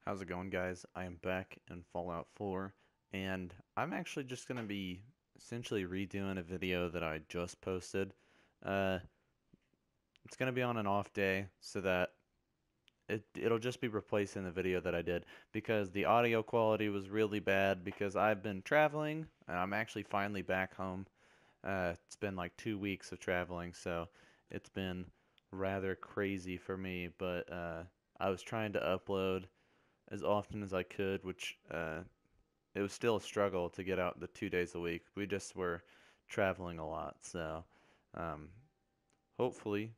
How's it going, guys? I am back in Fallout 4, and I'm actually just going to be essentially redoing a video that I just posted. Uh, it's going to be on an off day so that it'll just be replacing the video that I did because the audio quality was really bad because I've been traveling and I'm actually finally back home. It's been like 2 weeks of traveling, so it's been rather crazy for me, but I was trying to upload as often as I could, which it was still a struggle to get out the 2 days a week. We just were traveling a lot, so um, hopefully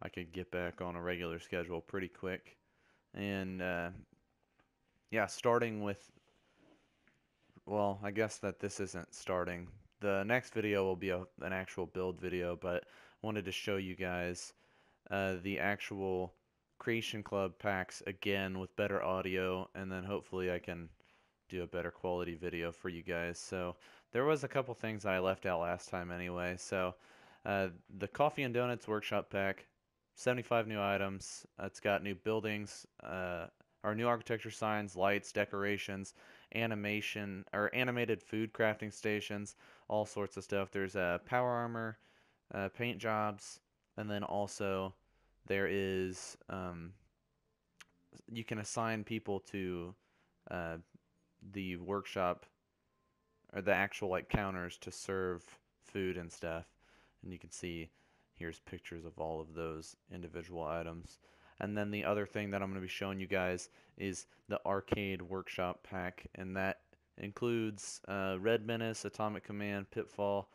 I could get back on a regular schedule pretty quick. And yeah, starting with, well, I guess that this isn't starting. The next video will be an actual build video, but I wanted to show you guys the actual Creation Club packs again with better audio, and then hopefully I can do a better quality video for you guys. So there was a couple things I left out last time anyway. So the Coffee and Donuts Workshop Pack, 75 new items. It's got new buildings, or new architecture signs, lights, decorations, animation or animated food crafting stations, all sorts of stuff. There's power armor, paint jobs, and then also there is you can assign people to uh, the workshop or the actual like counters to serve food and stuff. And you can see here's pictures of all of those individual items. And then the other thing that I'm going to be showing you guys is the arcade workshop pack, and that includes Red Menace, Atomic Command, Pitfall,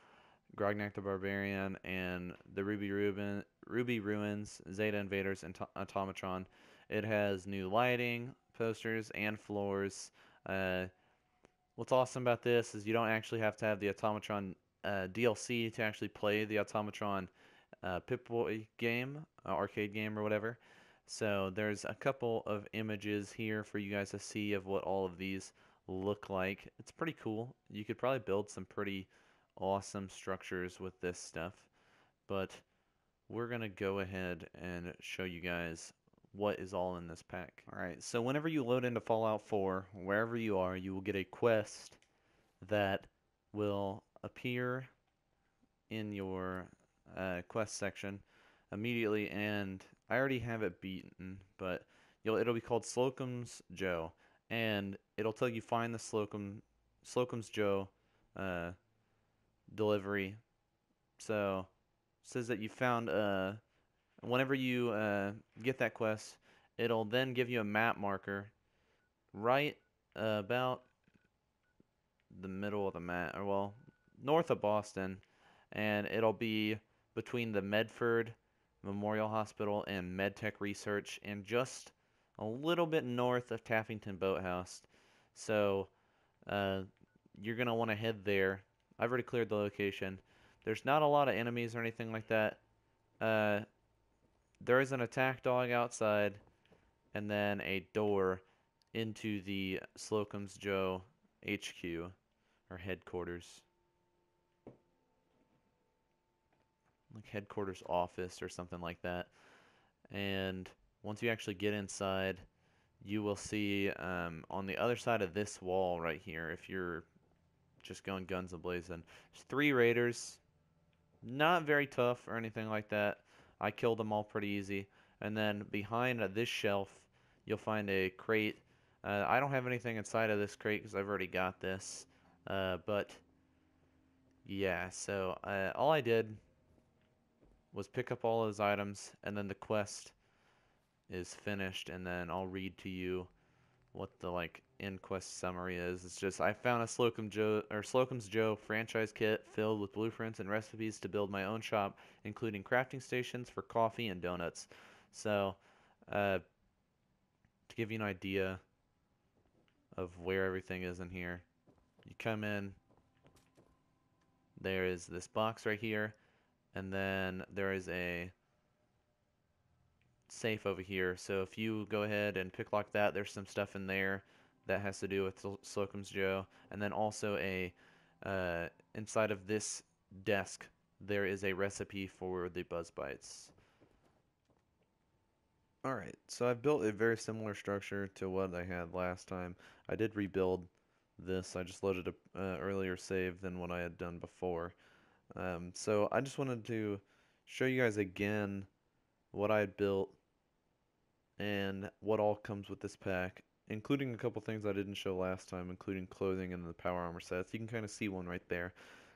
Grognak the Barbarian, and the Ruby Ruins, Zeta Invaders, and Automatron. It has new lighting, posters, and floors. Uh, What's awesome about this is you don't actually have to have the Automatron DLC to actually play the Automatron Pip-Boy game, arcade game or whatever. So there's a couple of images here for you guys to see of what all of these look like. It's pretty cool. You could probably build some pretty awesome structures with this stuff. But we're going to go ahead and show you guys what is all in this pack. Alright, so whenever you load into Fallout 4, wherever you are, you will get a quest that will appear in your quest section immediately, and I already have it beaten, but it'll be called Slocum's Joe, and it'll tell you find the Slocum's Joe uh, delivery. So it says that you found whenever you get that quest, it'll then give you a map marker right about the middle of the map, or well, north of Boston, and it'll be between the Medford Memorial Hospital and MedTech Research, and just a little bit north of Taffington Boathouse. So uh, you're gonna want to head there. I've already cleared the location. There's not a lot of enemies or anything like that. Uh, there is an attack dog outside, and then a door into the Slocum's Joe HQ or headquarters, like headquarters office or something like that. And once you actually get inside, you will see on the other side of this wall right here, if you're just going guns a blazing, there's 3 raiders. Not very tough or anything like that. I killed them all pretty easy. And then behind this shelf, you'll find a crate. I don't have anything inside of this crate because I've already got this. But yeah, so all I did was pick up all those items, and then the quest is finished, and then I'll read to you what the like end quest summary is. It's just I found a Slocum's Joe franchise kit filled with blueprints and recipes to build my own shop, including crafting stations for coffee and donuts. So, to give you an idea of where everything is in here, you come in, there is this box right here, and then there is a safe over here. So if you go ahead and pick lock that, there's some stuff in there that has to do with Slocum's Joe. And then also inside of this desk, there is a recipe for the Buzz Bites. Alright, so I've built a very similar structure to what I had last time. I did rebuild this. I just loaded a earlier save than what I had done before. So I just wanted to show you guys again what I had built and what all comes with this pack, including a couple things I didn't show last time, including clothing and the power armor sets. You can kind of see one right there.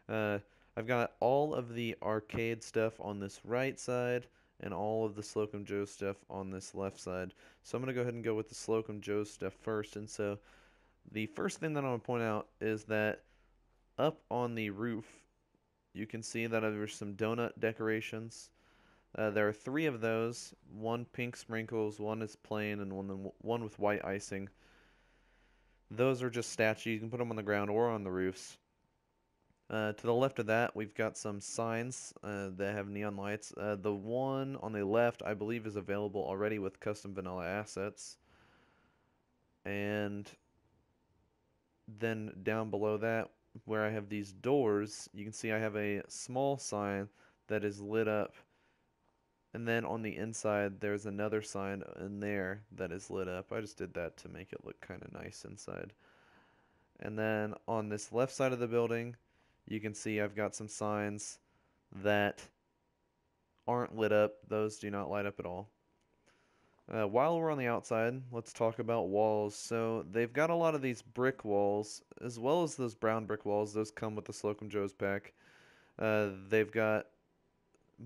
Uh, I've got all of the arcade stuff on this right side and all of the Slocum Joe stuff on this left side. So I'm going to go ahead and go with the Slocum Joe stuff first. And so the first thing that I want to point out is that up on the roof, you can see that there's some donut decorations. There are three of those. One pink sprinkles, one is plain, and one with white icing. Those are just statues. You can put them on the ground or on the roofs. To the left of that, we've got some signs that have neon lights. The one on the left, I believe, is available already with custom vanilla assets. And then down below that, where I have these doors, you can see I have a small sign that is lit up. And then on the inside, there's another sign in there that is lit up. I just did that to make it look kind of nice inside. And then on this left side of the building, you can see I've got some signs that aren't lit up. Those do not light up at all. While we're on the outside, let's talk about walls. So they've got a lot of these brick walls, as well as those brown brick walls. Those come with the Slocum Joe's pack. They've got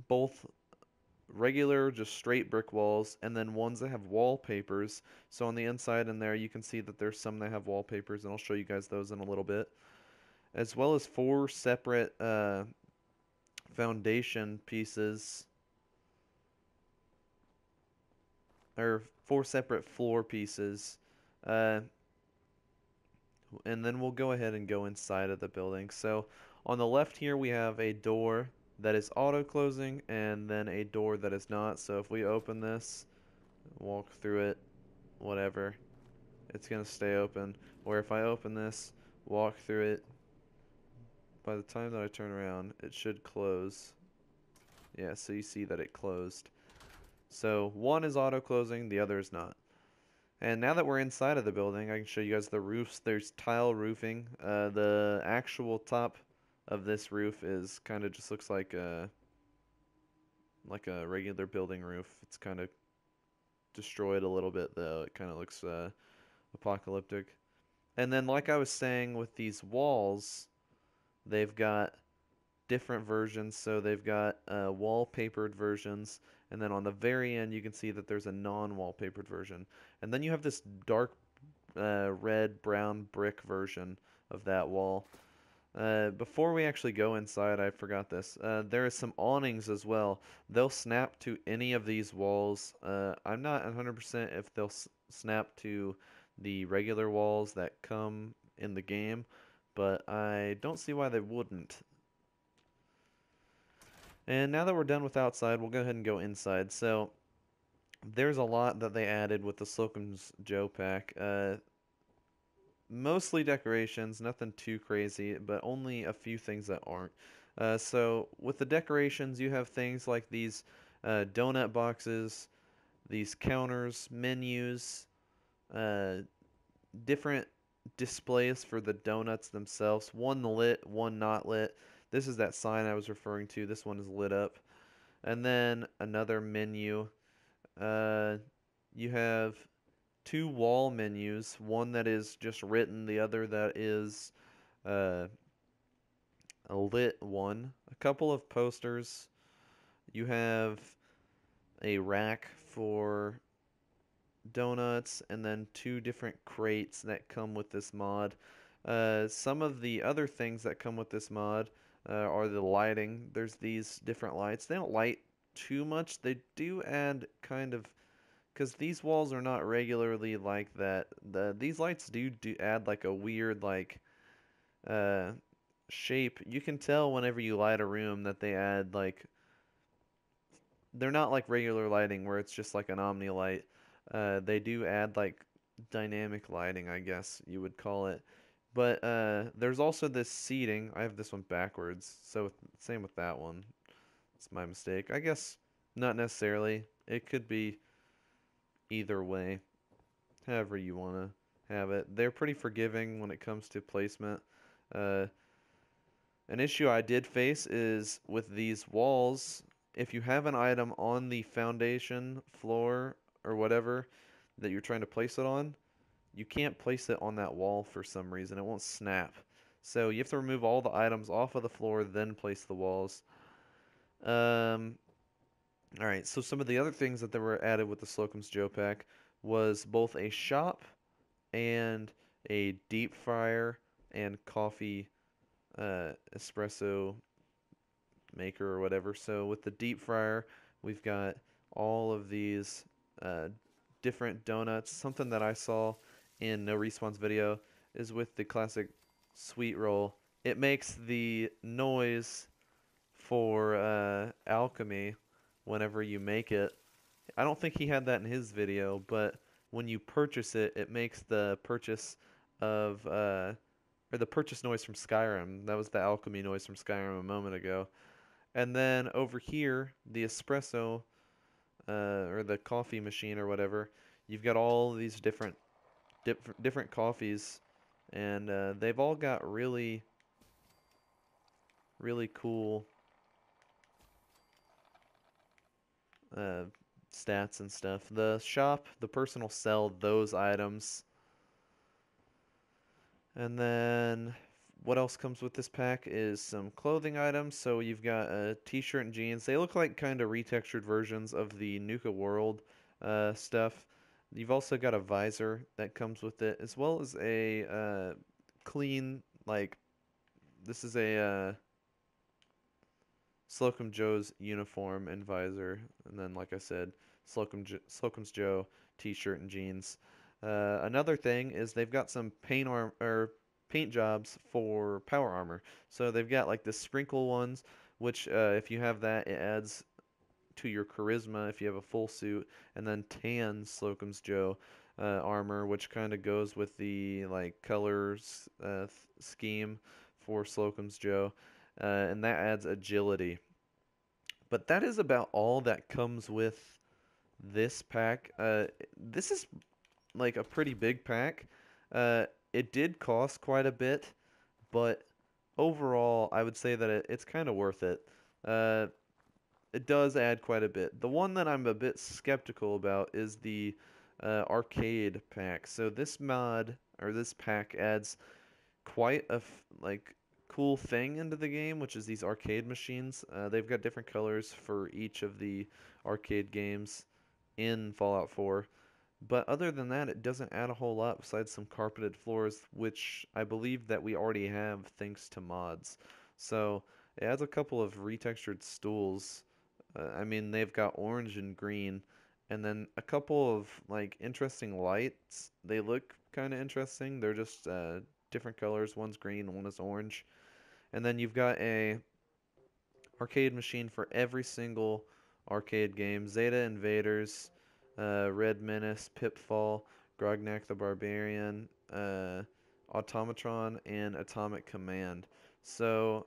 both regular, just straight brick walls, and then ones that have wallpapers. So on the inside in there, you can see that there's some that have wallpapers, and I'll show you guys those in a little bit. As well as four separate foundation pieces, or four separate floor pieces. Uh, and then we'll go ahead and go inside of the building. So on the left here, we have a door that is auto closing and then a door that is not. So if we open this, walk through it, whatever, it's going to stay open. Or if I open this, walk through it, by the time that I turn around, it should close. Yeah, so you see that it closed. So one is auto closing, the other is not. And now that we're inside of the building, I can show you guys the roofs. There's tile roofing. The actual top of this roof is kind of just looks like a regular building roof. It's kind of destroyed a little bit though. It kind of looks apocalyptic. And then like I was saying with these walls, they've got different versions. So they've got wallpapered versions, and then on the very end you can see that there's a non-wallpapered version. And then you have this dark red brown brick version of that wall. Before we actually go inside, I forgot this. There is some awnings as well. They'll snap to any of these walls. I'm not 100% if they'll snap to the regular walls that come in the game, but I don't see why they wouldn't. And now that we're done with outside, we'll go ahead and go inside. So there's a lot that they added with the Slocum's Joe pack. Mostly decorations, nothing too crazy, but only a few things that aren't. So with the decorations, you have things like these donut boxes, these counters, menus, different displays for the donuts themselves. One lit, one not lit. This is that sign I was referring to. This one is lit up. And then another menu. You have two wall menus, one that is just written, the other that is uh, a lit one. A couple of posters. You have a rack for donuts, and then two different crates that come with this mod. Some of the other things that come with this mod are the lighting. There's these different lights. They don't light too much. They do add kind of, because these walls are not regularly like that. These lights do add like a weird uh, shape. You can tell whenever you light a room that they add like, they're not like regular lighting where it's just like an omni light. They do add like dynamic lighting, I guess you would call it. But there's also this seating. I have this one backwards, so same with that one. It's my mistake. I guess not necessarily. It could be either way, however you want to have it. They're pretty forgiving when it comes to placement. Uh, an issue I did face is with these walls, if you have an item on the foundation, floor, or whatever that you're trying to place it on, you can't place it on that wall for some reason. It won't snap. So you have to remove all the items off of the floor, then place the walls. Um, all right, so some of the other things that were added with the Slocum's Joe pack was both a shop and a deep fryer and coffee espresso maker or whatever. So with the deep fryer, we've got all of these uh, different donuts. Something that I saw in No Respawn's video is with the classic sweet roll. It makes the noise for alchemy whenever you make it. I don't think he had that in his video, but when you purchase it, it makes the purchase of or the purchase noise from Skyrim. That was the alchemy noise from Skyrim a moment ago. And then over here, the espresso or the coffee machine or whatever, you've got all these different coffees, and they've all got really cool uh, stats and stuff. The shop, the person will sell those items. And then what else comes with this pack is some clothing items. So you've got a t-shirt and jeans. They look like kind of retextured versions of the Nuka World stuff. You've also got a visor that comes with it, as well as a clean, like, this is a Slocum Joe's uniform and visor. And then, like I said, Slocum's Joe t-shirt and jeans. Another thing is they've got some paint jobs for power armor. So they've got like the sprinkle ones, which if you have that, it adds to your charisma if you have a full suit, and then tan Slocum's Joe armor, which kind of goes with the like colors scheme for Slocum's Joe, and that adds agility. But that is about all that comes with this pack. This is like a pretty big pack. It did cost quite a bit, but overall, I would say that it's kind of worth it. Uh, it does add quite a bit. The one that I'm a bit skeptical about is the arcade pack. So this mod or this pack adds quite a like cool thing into the game, which is these arcade machines. They've got different colors for each of the arcade games in Fallout 4. But other than that, it doesn't add a whole lot besides some carpeted floors, which I believe that we already have thanks to mods. So it adds a couple of retextured stools. I mean, they've got orange and green, and then a couple of like interesting lights. They look kind of interesting. They're just different colors. One's green, one is orange. And then you've got a arcade machine for every single arcade game. Zeta Invaders, Red Menace, Pitfall, Grognak the Barbarian, Automatron, and Atomic Command. So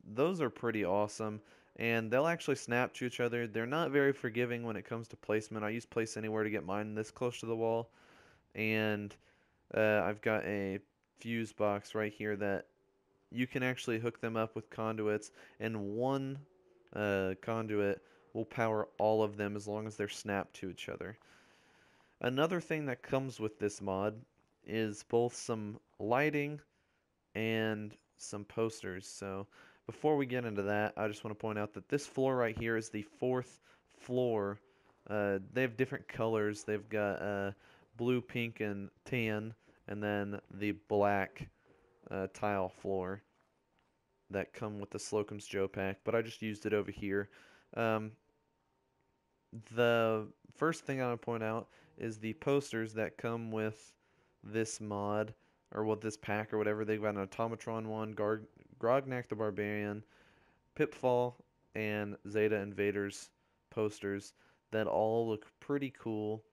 those are pretty awesome, and they'll actually snap to each other. They're not very forgiving when it comes to placement. I use Place Anywhere to get mine this close to the wall, and I've got a fuse box right here that you can actually hook them up with conduits, and one conduit will power all of them as long as they're snapped to each other. Another thing that comes with this mod is both some lighting and some posters. So before we get into that, I just want to point out that this floor right here is the fourth floor. They have different colors. They've got blue, pink, and tan, and then the black tile floor that come with the Slocum's Joe pack, but I just used it over here. Um, the first thing I want to point out is the posters that come with this mod, or with this pack or whatever. They've got an Automatron one, Grognak the Barbarian, Pitfall, and Zeta Invaders posters that all look pretty cool.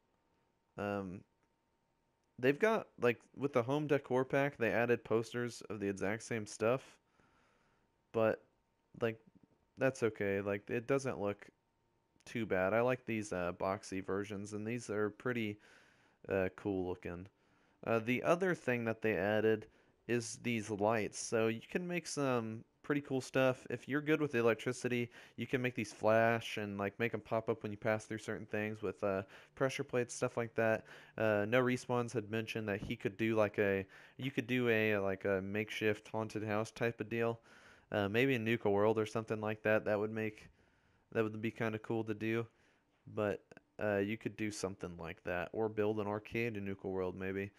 They've got, like, with the home decor pack, they added posters of the exact same stuff, but, like, that's okay. Like, it doesn't look too bad. I like these boxy versions, and these are pretty cool looking. The other thing that they added is these lights. So you can make some pretty cool stuff. If you're good with the electricity, you can make these flash and like make them pop up when you pass through certain things with pressure plates, stuff like that. No Respawns had mentioned that he could do like you could do a like a makeshift haunted house type of deal. Maybe a Nuka World or something like that. That would be kind of cool to do. But you could do something like that, or build an arcade in Nuka World maybe,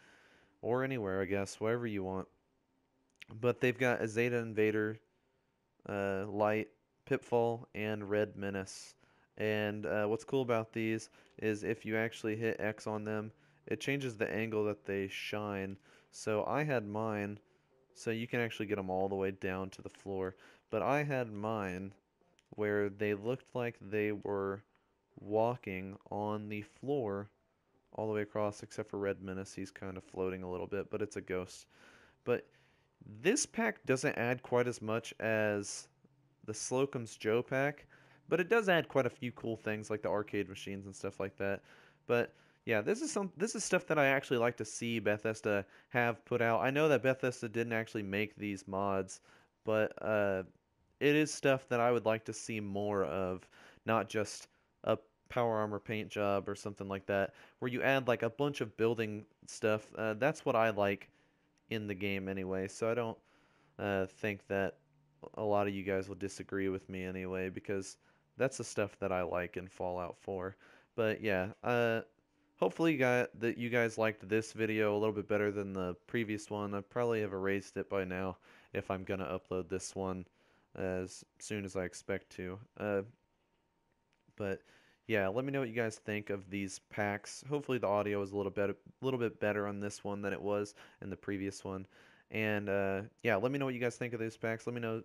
or anywhere I guess, wherever you want. But they've got a Zeta Invader, Light, Pitfall, and Red Menace. And what's cool about these is if you actually hit X on them, it changes the angle that they shine. So I had mine, so you can actually get them all the way down to the floor. But I had mine where they looked like they were walking on the floor all the way across, except for Red Menace. He's kind of floating a little bit, but it's a ghost. But this pack doesn't add quite as much as the Slocum's Joe pack, but it does add quite a few cool things like the arcade machines and stuff like that. But yeah, this is stuff that I actually like to see Bethesda have put out. I know that Bethesda didn't actually make these mods, but it is stuff that I would like to see more of, not just a power armor paint job or something like that, where you add like a bunch of building stuff. That's what I like in the game anyway, so I don't think that a lot of you guys will disagree with me anyway, because that's the stuff that I like in Fallout 4. But yeah, hopefully that you guys liked this video a little bit better than the previous one. I probably have erased it by now if I'm gonna upload this one as soon as I expect to. But yeah, let me know what you guys think of these packs. Hopefully the audio is a little bit better on this one than it was in the previous one. And yeah, let me know what you guys think of these packs. Let me know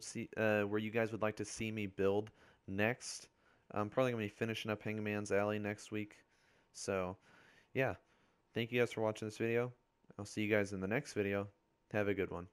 where you guys would like to see me build next. I'm probably gonna be finishing up Hangman's Alley next week. So yeah, thank you guys for watching this video. I'll see you guys in the next video. Have a good one.